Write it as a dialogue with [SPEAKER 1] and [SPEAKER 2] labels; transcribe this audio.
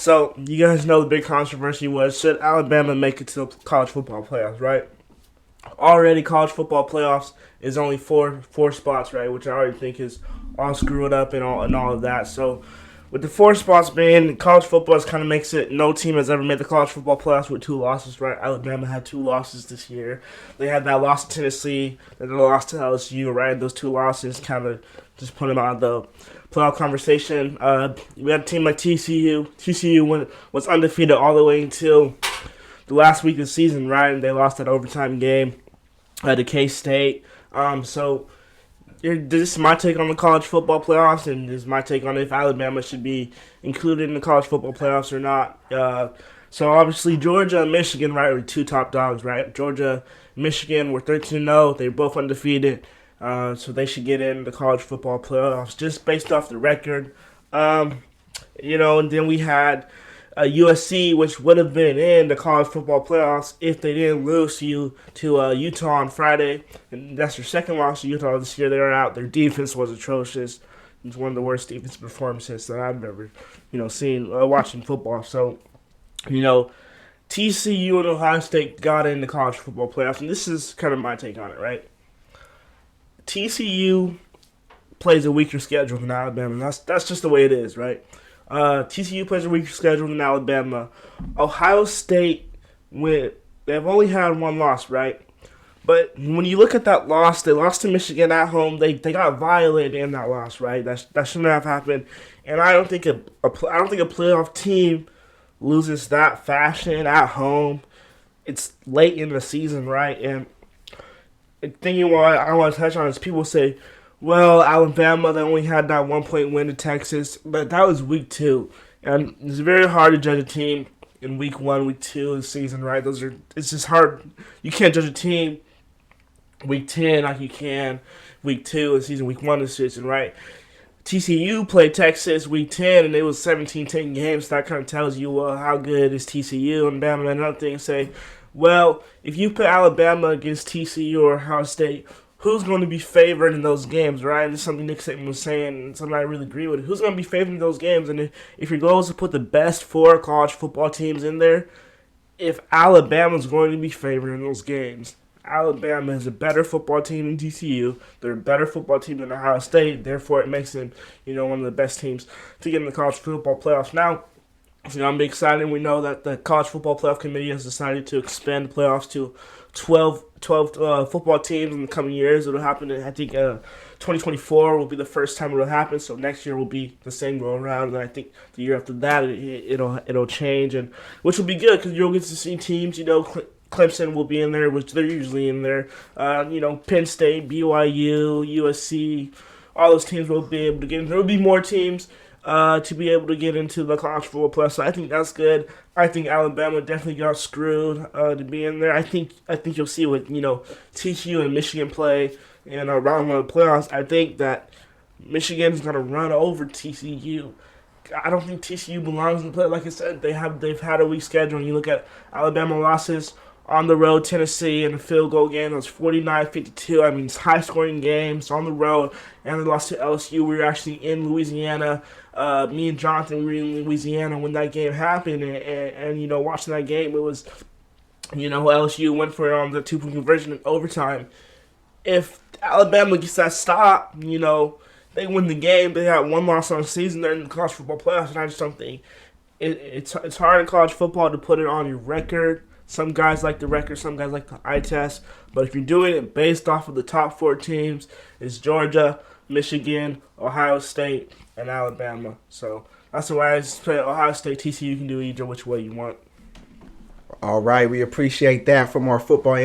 [SPEAKER 1] So, you guys know the big controversy was, should Alabama make it to the college football playoffs, right? Already, college football playoffs is only four spots, right? Which I already think is all screwed up and all of that. So, with the four spots being, college football kind of makes it no team has ever made the college football playoffs with two losses, right? Alabama had two losses this year. They had that loss to Tennessee, then they lost to LSU, right? Those two losses kind of just put them out of the playoff conversation. We had a team like TCU. TCU was undefeated all the way until the last week of the season, right? And they lost that overtime game to K-State. So this is my take on the college football playoffs, and this is my take on if Alabama should be included in the college football playoffs or not. So obviously Georgia and Michigan, right, were two top dogs, right? Georgia, Michigan were 13-0. They were both undefeated. So they should get in the college football playoffs just based off the record. And then we had USC, which would have been in the college football playoffs if they didn't lose to Utah on Friday. And that's their second loss to Utah this year. They were out. Their defense was atrocious. It's one of the worst defense performances that I've ever, seen watching football. So, TCU and Ohio State got in the college football playoffs, and this is kind of my take on it, right? TCU plays a weaker schedule than Alabama. That's just the way it is, right? TCU plays a weaker schedule than Alabama. Ohio State they've only had one loss, right? But when you look at that loss, they lost to Michigan at home. They got violated in that loss, right? That shouldn't have happened. And I don't think a playoff team loses that fashion at home. It's late in the season, right? And thinking what I want to touch on is people say, well, Alabama, they only had that 1-point win to Texas, but that was week 2. And it's very hard to judge a team in week 1, week 2 of the season, right? It's just hard. You can't judge a team week 10 like you can week 2 of the season, week 1 of the season, right? TCU played Texas week 10, and it was 17-10 games. So that kind of tells you, well, how good is TCU? And Bama, another thing, say, well, if you put Alabama against TCU or Ohio State, who's going to be favored in those games, right? And this is something Nick Saban was saying, and something I really agree with. Who's going to be favored in those games? And if your goal is to put the best 4 college football teams in there, if Alabama's going to be favored in those games, Alabama is a better football team than TCU. They're a better football team than Ohio State. Therefore, it makes them, one of the best teams to get in the college football playoffs. Now, I'm excited. We know that the College Football Playoff Committee has decided to expand the playoffs to 12 football teams in the coming years. It'll happen, I think, 2024 will be the first time it'll happen. So next year will be the same go around, and I think the year after that it'll change, and which will be good because you'll get to see teams. Clemson will be in there, which they're usually in there. Penn State, BYU, USC, all those teams will be able to get in. There will be more teams to be able to get into the college football playoffs. So I think that's good. I think Alabama definitely got screwed to be in there. I think you'll see what TCU and Michigan play in a round one of the playoffs. I think that Michigan's gonna run over TCU. I don't think TCU belongs in the play. Like I said, they've had a weak schedule. And you look at Alabama losses on the road, Tennessee, in a field goal game. It was 49-52. I mean, it's high-scoring games on the road. And they lost to LSU. We were actually in Louisiana. Me and Jonathan were in Louisiana when that game happened. And watching that game, it was, LSU went for it on the 2-point conversion in overtime. If Alabama gets that stop, they win the game. They got one loss on the season. They're in the college football playoffs. And I just don't think it's hard in college football to put it on your record. Some guys like the record, some guys like the eye test. But if you're doing it based off of the top 4 teams, it's Georgia, Michigan, Ohio State, and Alabama. So that's why I say Ohio State, TCU, you can do either which way you want.
[SPEAKER 2] All right, we appreciate that from our football